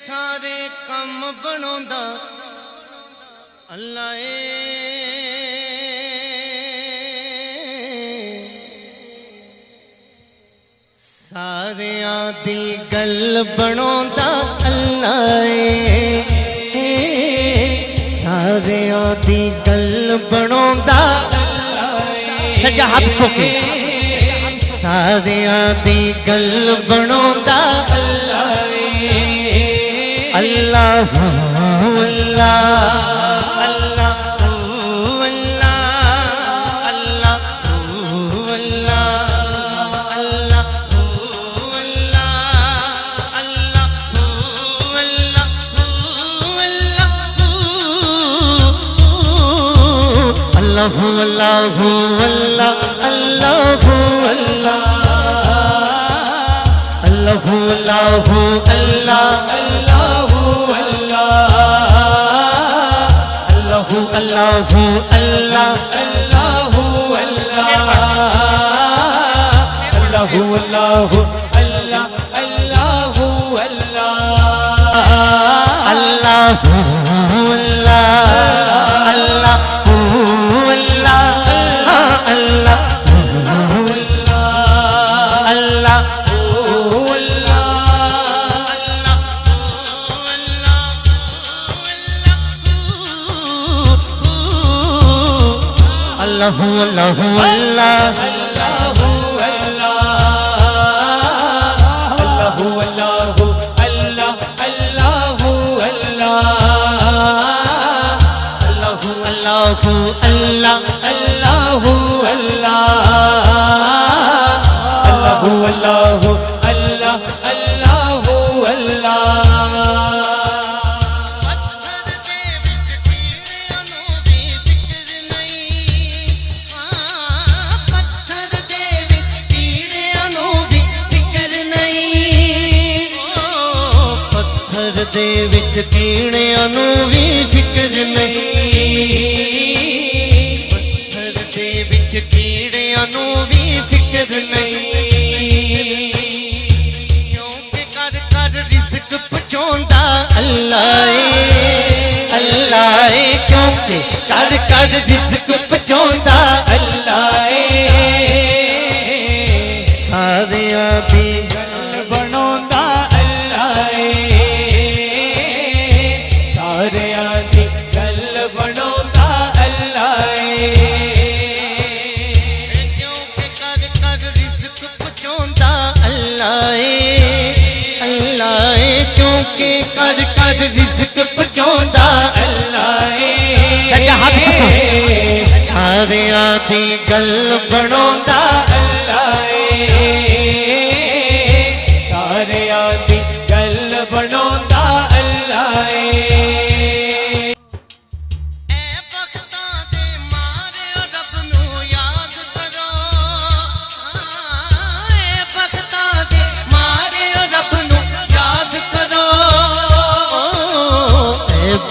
सारे कम बनाउंदा अल्लाह सारियां दी गल बनाउंदा अल्लाह सारियां दी गल बनाउंदा सज्जा हाथ चुके सारियां दी गल बनाउंदा अल्लाह अल्लाहु अल्लाहु अल्लाह अल्लाहु अल्लाह अल्लाहु अल्लाहु अल्लाह अल्लाहु अल्लाहु अल्लाह अल्लाहु अल्लाहु अल्लाहु अल्लाह अल्लाहु अल्लाहु अल्लाहु अल्लाहु अल्लाह अल्लाहु अल्लाहु अल्लाहु अल्लाह अल्लाहु अल्लाहु अल्लाह अल्लाहु अल्लाहु अल्लाहु अल्लाह अल्लाहु दे विच कीड़ियां नू भी फिक्र नहीं पत्थर दे विच कीड़ियां नू भी फिक्र नहीं क्योंकि कर कर रिज़्क पहुंचांदा अल्लाह अल्लाह क्योंकि कर कर रिज़्क पहुंचांदा अल्लाह सारियां दी बनांदा क्योंकि कर कर रिज़्क पहुंचांदा अल्लाह सजा हाथ चुको सारियां दी गल बनांदा अल्लाह सारियां दी गल बनांदा अल्लाह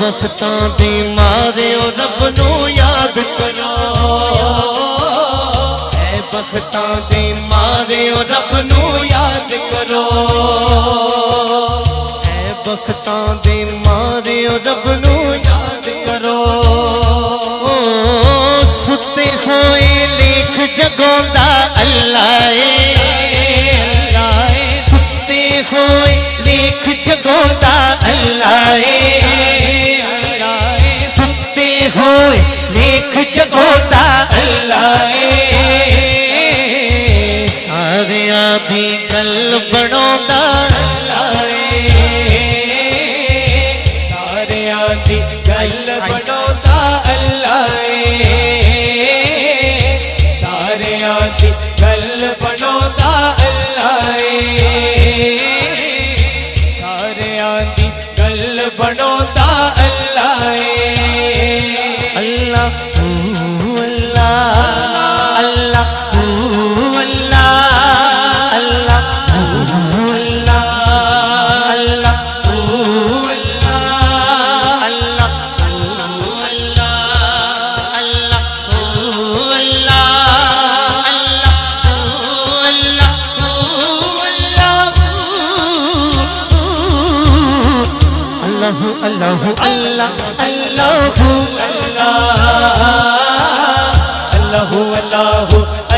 बख्तां दे मारे रब नू याद करो ऐ बख्तां दे मारे रब नू याद करो ऐ बख्तां दे मारे रब नू याद करो सुते होए लेख जगांदा अल्लाह सुते होए लेख जगांदा अल्लाह होए लेख जगांदा अल्लाह सारियां दी गल बनांदा अल्लाह सारियां दी गल बनांदा अल्लाह सारियां दी गल बनांदा अल्लाह सारियां दी गल बनांदा अल्लाह अल्लाह अल्लाह अल्लाह अल्लाह अल्लाह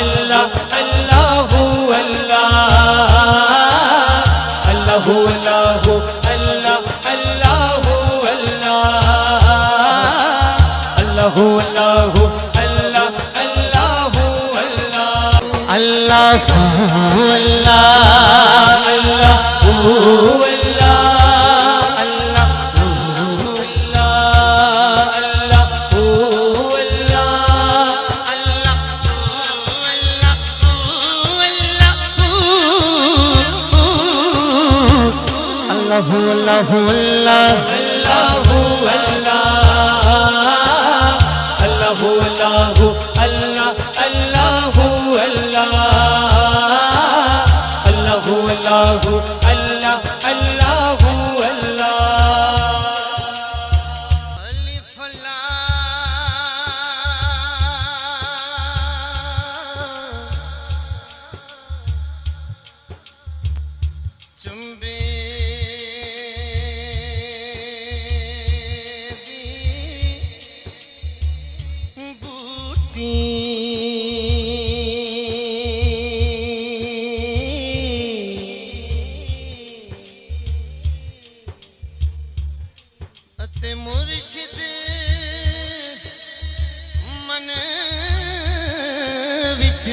अल्लाह अल्लाह अल्लाह अल्लाह अल्लाह अल्लाह अल्लाह अल्लाह अल्लाह अल्लाह अल्लाह अल्लाह चुंबे दी बूटी अते मुर्शिद मन विच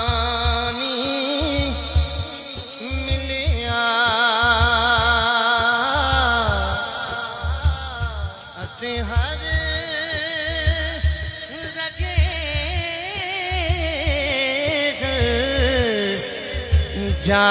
पानी मिलिया अते हर रगे जा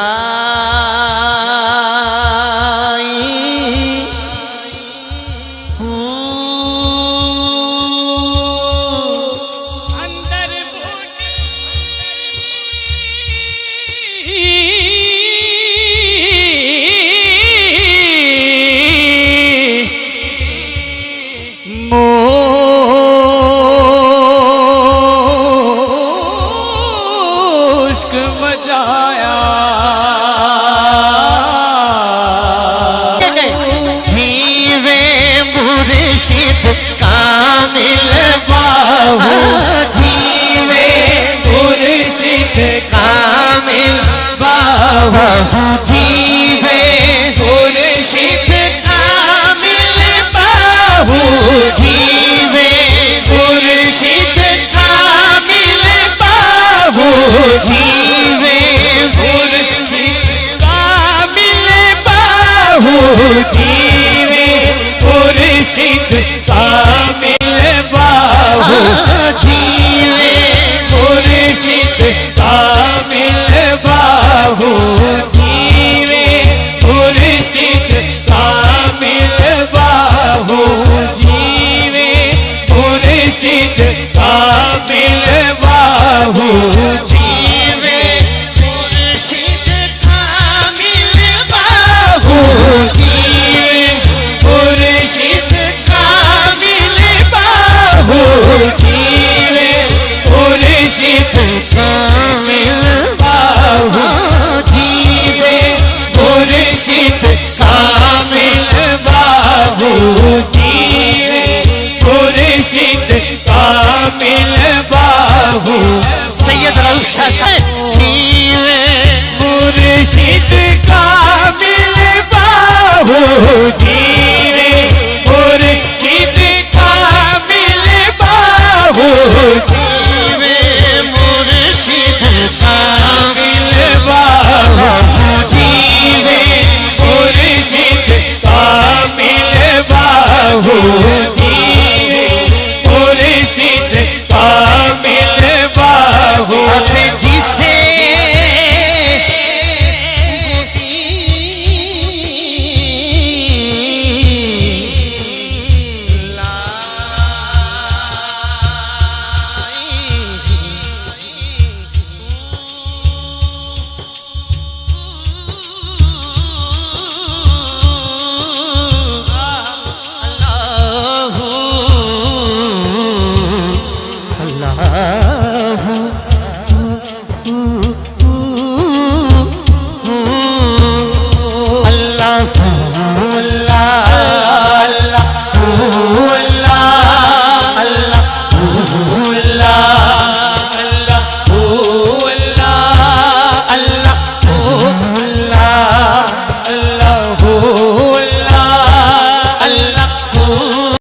जीवे मुर्शिद कामिल बाहू जीवे मुर्शिद कामिल बाहू जीवे मुर्शिद कामिल बाहू जीवे मुर्शिद कामिल बाहू जीवे मुर्शिद कामिल बाहू जीवे मुर्शिद कामिल बाहू जीवे मुर्शिद कामिल बाहू जीवे मुर्शिद कामिल बाहू जीवे मुर्शिद कामिल बाहू जीवे मुर्शिद कामिल बाहू जीवे मुर्शिद कामिल बाहू जीवे मुर्शिद कामिल बाहू सैयद रौशा जीवे मुर्शिद कामिल बाहू